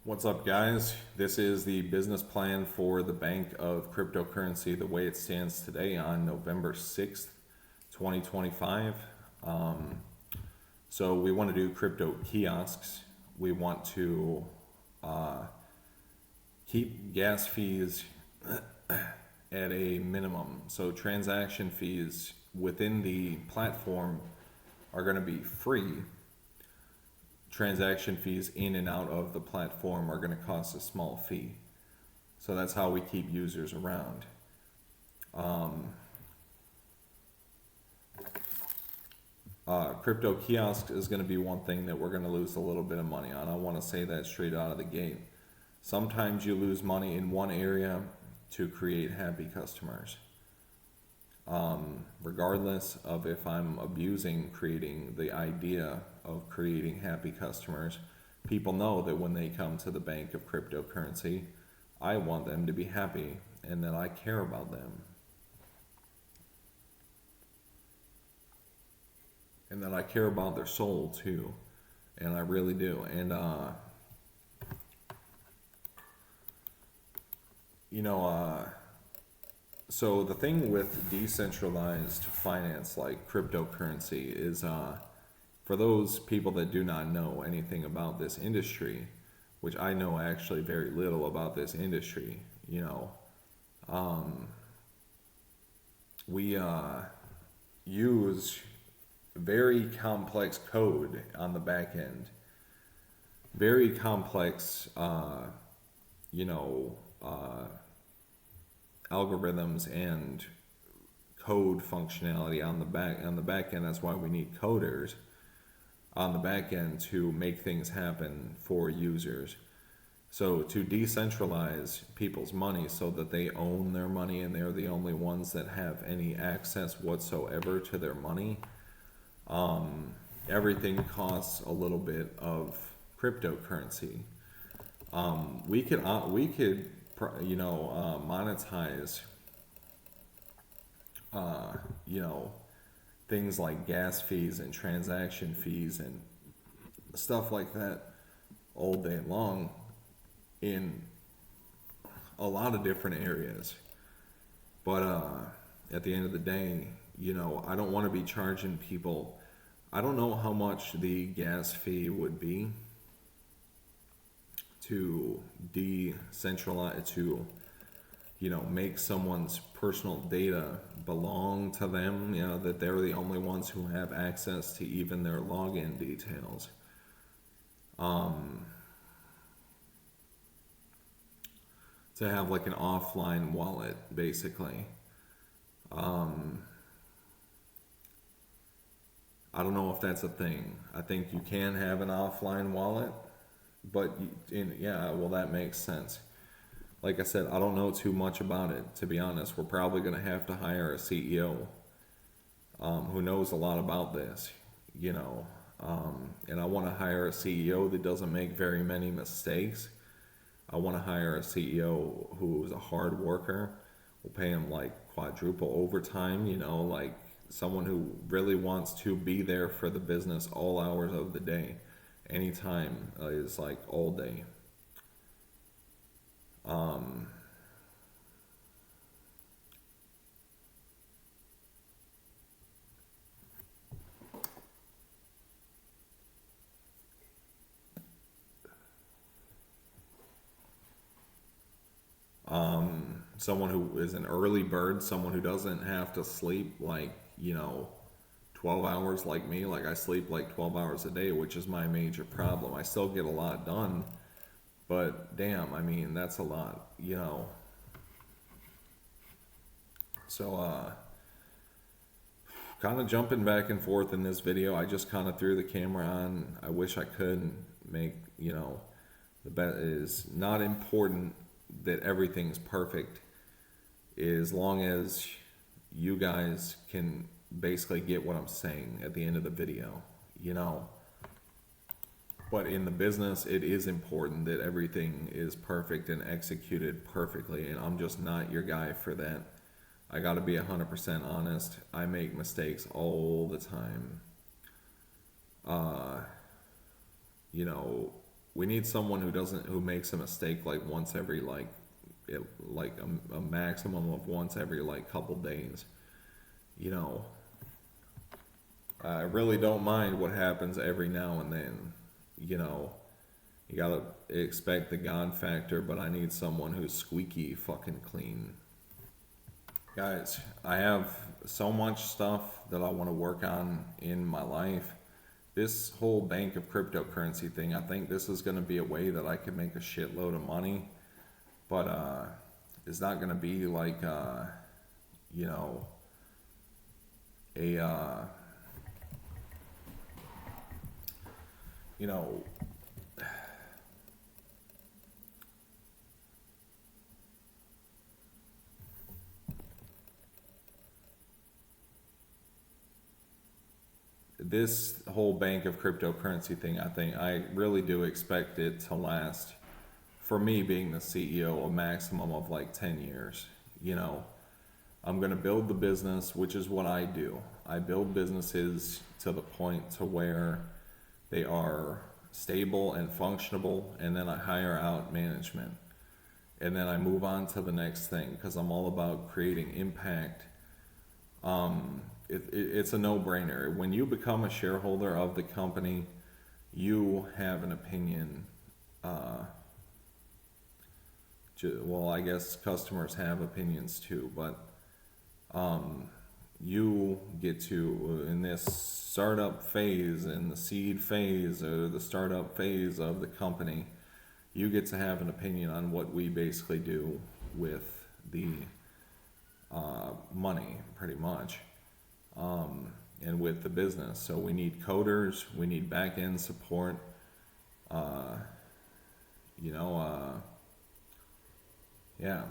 What's up, guys? This is the business plan for the Bank of Cryptocurrency the way it stands today on November 6th, 2025. Um, so, we want to do crypto kiosks. We want to uh, keep gas fees at a minimum. So, transaction fees within the platform are going to be free. Transaction fees in and out of the platform are going to cost a small fee. So that's how we keep users around. Um, Crypto kiosk is going to be one thing that we're going to lose a little bit of money on. I want to say that straight out of the gate. Sometimes you lose money in one area to create happy customers. Regardless of if I'm abusing creating the idea of creating happy customers, people know that when they come to the Bank of Cryptocurrency, I want them to be happy and that I care about them and that I care about their soul too. And I really do. And, you know, so the thing with decentralized finance like cryptocurrency is for those people that do not know anything about this industry, which I know actually very little about this industry, we use very complex code on the back end, very complex, you know, uh, algorithms and code functionality on the back end. That's why we need coders on the back end to make things happen for users. So to decentralize people's money so that they own their money and they're the only ones that have any access whatsoever to their money, everything costs a little bit of cryptocurrency. We could monetize, uh, you know, things like gas fees and transaction fees and stuff like that all day long in a lot of different areas. But at the end of the day, I don't want to be charging people. I don't know how much the gas fee would be to decentralize, to make someone's personal data belong to them, that they're the only ones who have access to even their login details. To have like an offline wallet, basically. I don't know if that's a thing. I think you can have an offline wallet, but yeah, well, that makes sense. Like I said, I don't know too much about it, to be honest. We're probably going to have to hire a CEO who knows a lot about this, you know. And I want to hire a CEO that doesn't make very many mistakes. I want to hire a CEO who's a hard worker. We'll pay him like quadruple overtime, like someone who really wants to be there for the business all hours of the day. Anytime is like all day. Um, Someone who is an early bird, someone who doesn't have to sleep like, 12 hours like me. Like I sleep like 12 hours a day, which is my major problem. I still get a lot done, but damn, I mean, that's a lot. So, kind of jumping back and forth in this video. I just kind of threw the camera on. I wish I could make, the bet is not important that everything's perfect as long as you guys can basically get what I'm saying at the end of the video, you know. But in the business, it is important that everything is perfect and executed perfectly, and I'm just not your guy for that. I got to be 100% honest. I make mistakes all the time. Uh, you know, we need someone who makes a mistake like once every like a maximum of once every like couple days. You know, I really don't mind what happens every now and then. You know, you gotta expect the God factor, but I need someone who's squeaky fucking clean. Guys, I have so much stuff that I want to work on in my life. This whole bank of cryptocurrency thing, I think this is going to be a way that I can make a shitload of money, but it's not going to be like, you know, a, you know, this whole bank of cryptocurrency thing, I really do expect it to last, for me being the CEO, a maximum of like 10 years. You know, I'm going to build the business, which is what I do. I build businesses to the point to where they are stable and functionable, and then I hire out management. And then I move on to the next thing because I'm all about creating impact. It's a no-brainer. When you become a shareholder of the company, you have an opinion. Well, I guess customers have opinions too, but you get to, in this startup phase, in the seed phase, or the startup phase of the company, you get to have an opinion on what we basically do with the money, pretty much, and with the business. So we need coders, we need back end support, you know, yeah.